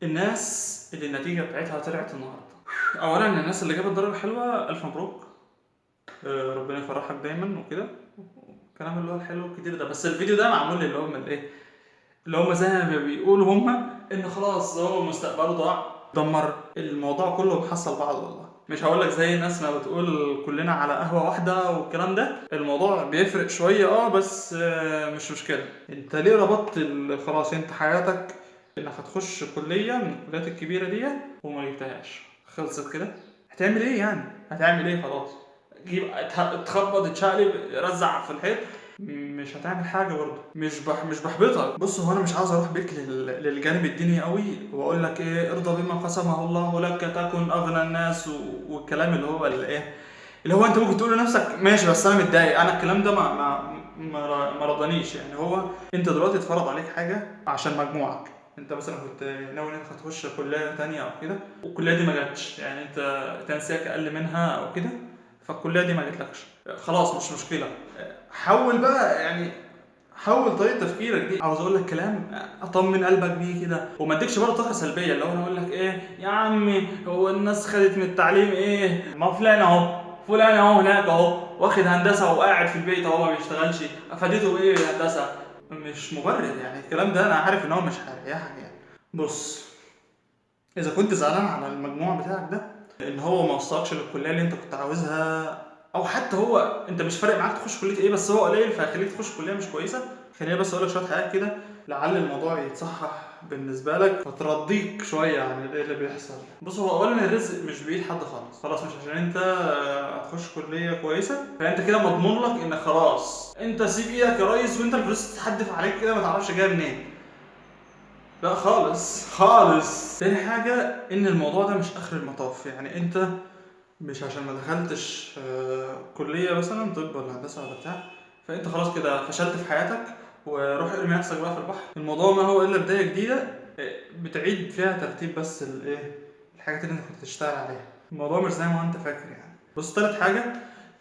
الناس اللي النتيجة بتاعتها طلعت النهاردة، أولا الناس اللي جابت درجة حلوة ألف مبروك. ربنا يفرحك دايما وكده، الكلام اللي هو الحلو الكتير ده. بس الفيديو ده معمول اللي هم الايه، اللي هم زي ما بيقولوا هم ان خلاص هو مستقبله ضاع، دمر الموضوع كله محصل بعض. والله مش هقول لك زي الناس ما بتقول كلنا على قهوة واحدة والكلام ده، الموضوع بيفرق شوية بس مش مشكلة. انت ليه ربطت خلاص انت حياتك انك هتخش كلية من الكليات الكبيرة دي وما جبتهاش، خلصت كده؟ هتعمل ايه يعني؟ هتعمل ايه؟ خلاص جيب اتخبط اتشقلب رزع في الحيط، مش هتعمل حاجه برضه. مش بحبطك. بص هو انا مش عاوز اروح بيك للجانب الديني قوي واقول لك ايه ارضى بما قسمه الله لك تكن اغنى الناس والكلام اللي هو الايه اللي هو انت ممكن تقول لنفسك ماشي بس انا متضايق. انا الكلام ده ما رضانيش. يعني هو انت دلوقتي اتفرض عليك حاجه عشان مجموعك. انت مثلا كنت ناوي انك هتخش كليه تانية او كده والكليه دي ما جاتش، يعني انت تنسيق اقل منها او كده، فالكليه دي ما جاتلكش، خلاص مش مشكله. حول بقى يعني، حول طريقه تفكيرك دي. عاوز اقول لك كلام اطمن قلبك بيه كده وما اديكش برضه طاقه سلبيه. اللي هو انا اقول لك ايه يا عمي هو الناس خدت من التعليم ايه، ما فلان اهو، فلان اهو هناك اهو واخد هندسه وقاعد في البيت اهو ما بيشتغلش، افادته ايه هندسه؟ مش مبرر يعني الكلام ده، انا عارف ان هو مش هيريحك يعني. بص، اذا كنت زعلان على المجموع بتاعك ده ان هو ما وصلكش للكليه اللي انت كنت عاوزها، او حتى هو انت مش فارق معاك تخش كليه ايه بس هو قليل فهيخليك تخش كليه مش كويسه، خليني بس اقول لك شويه حاجات كده لعل الموضوع يتصحح بالنسبه لك فترضيك شويه عن ايه اللي بيحصل. بص هو اولا الرزق مش بايد حد خالص، خلاص مش عشان انت هتخش كليه كويسه فانت كده مضمون لك ان خلاص انت سيب ايدك يا ريس وانت الفلوس تتحدف عليك كده ما تعرفش جايه منين. لا خالص خالص. تاني حاجة ان الموضوع ده مش اخر المطاف. يعني انت مش عشان ما دخلتش كلية مثلا طب ولا هندسة ولا بتاع فانت خلاص كده فشلت في حياتك وروح ارمي نفسك بقى في البحر. الموضوع ما هو الا بداية جديدة بتعيد فيها ترتيب بس الايه الحاجات اللي انت كنت تشتغل عليها. الموضوع مش زي ما انت فاكر يعني. بص تالت حاجة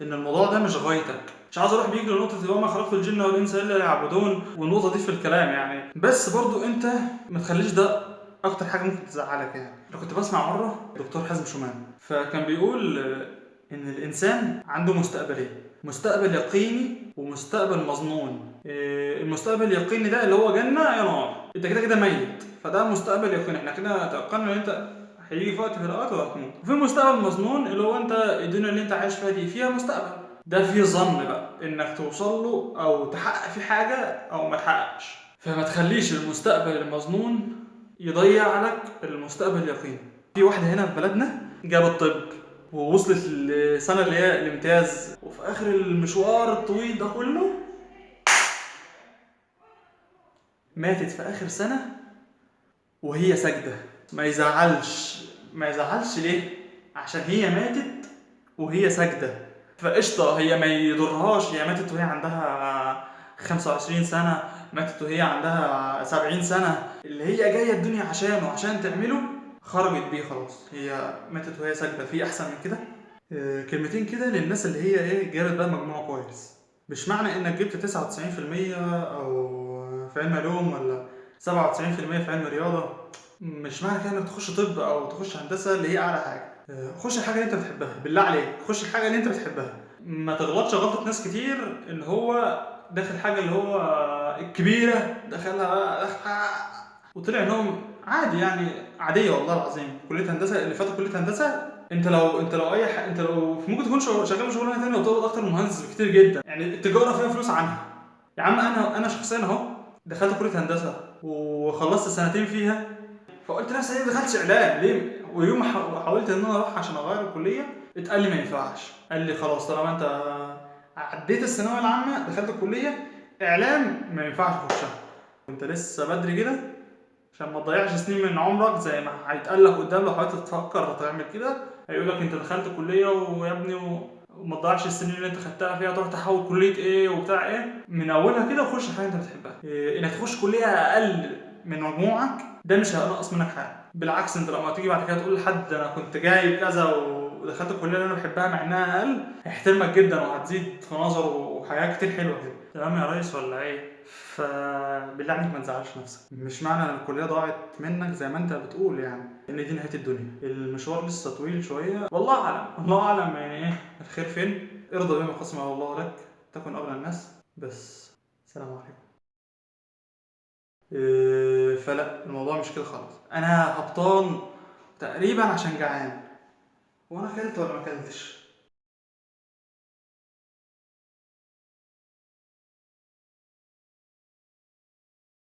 ان الموضوع ده مش غايتك. مش عاوز اروح بيك لنقطة وما خلقت الجن والانس الا يعبدون والنقطة دي في الكلام يعني، بس برضو انت ما تخليش ده اكتر حاجة ممكن تزعلك. يعني انا كنت بسمع مرة دكتور حازم شومان فكان بيقول ان الانسان عنده مستقبلين، مستقبل يقيني ومستقبل مظنون. المستقبل اليقيني ده اللي هو جنة يا نار، انت كده كده ميت فده مستقبل يقيني، احنا كده توقعنا ان انت هيجي في وقت من الاوقات وهتموت. وفي مستقبل مظنون اللي هو انت الدنيا اللي انت عايش فيها دي فيها مستقبل، ده فيه ظن بقى انك توصل له او تحقق فيه حاجة او ما تحققش. فما تخليش المستقبل المظنون يضيع لك المستقبل اليقيني. في واحدة هنا في بلدنا جابت طب ووصلت للسنة اللي هي الامتياز وفي اخر المشوار الطويل ده كله ماتت في اخر سنة وهي ساجدة. ما يزعلش، ما يزعلش ليه؟ عشان هي ماتت وهي ساجدة فقشطة، هي ما يضرهاش هي ماتت وهي عندها 25 سنة، ماتت وهي عندها 70 سنة، اللي هي جاية الدنيا عشانه عشان تعمله خرجت بيه خلاص. هي ماتت وهي ساجدة، في أحسن من كده؟ كلمتين كده للناس اللي هي ايه جابت بقى مجموع كويس. مش معنى انك جبت 99% او في علم علوم ولا 97% في علم رياضة مش معنى كده انك تخش طب او تخش هندسة اللي هي اعلى حاجة. خش الحاجة اللي انت بتحبها بالله عليك، خش الحاجة اللي انت بتحبها. ما تغلطش غلطة ناس كتير ان هو داخل حاجة اللي هو الكبيرة دخلها بقى وطلع انهم عادي يعني عادية. والله العظيم كلية هندسة اللي فاتوا كلية هندسة انت لو انت لو ممكن تكون شغال شغلانه ثانيه وتقبض اكتر من مهندس بكتير جدا. يعني التجاره فيها فلوس عنها. يا عم انا شخصيا اهو دخلت كليه هندسه وخلصت سنتين فيها فقلت نفسي ليه ما دخلتش اعلام ليه، ويوم ما حاولت ان انا اروح عشان اغير الكليه اتقال لي ما ينفعش. قال لي خلاص طالما انت عديت الثانويه العامه دخلت الكليه اعلام ما ينفعش تخشها وانت لسه بدري كده عشان ما تضيعش سنين من عمرك زي ما هيتقال لك قدام. لو حاولت تفكر تعمل كده هيقول لك انت دخلت كليه ويا ابني وما تضيعش السنين اللي انت خدتها فيها تروح تحول كليه ايه وبتاع ايه من اولها كده وخش حاجه انت بتحبها. إيه انك تخش كليه اقل من مجموعك ده مش هينقص منك حاجه، بالعكس انت لما تيجي بعد كده تقول لحد انا كنت جايب كذا ودخلت الكليه اللي انا بحبها مع انها اقل، هيحترمك جدا وهتزيد في نظره وحاجات كتير حلوه كده. تمام يا ريس ولا ايه؟ فبالله عليك ما تزعلش نفسك، مش معنى ان الكليه ضاعت منك زي ما انت بتقول يعني ان دي نهايه الدنيا. المشوار لسه طويل شويه، والله اعلم، الله اعلم يعني ايه الخير فين. ارضى بما قسمه الله لك تكن اغنى الناس. بس سلام عليكم. فلا الموضوع مش كده خالص. انا هبطان تقريبا عشان جعان. وانا اكلت ولا ما اكلتش؟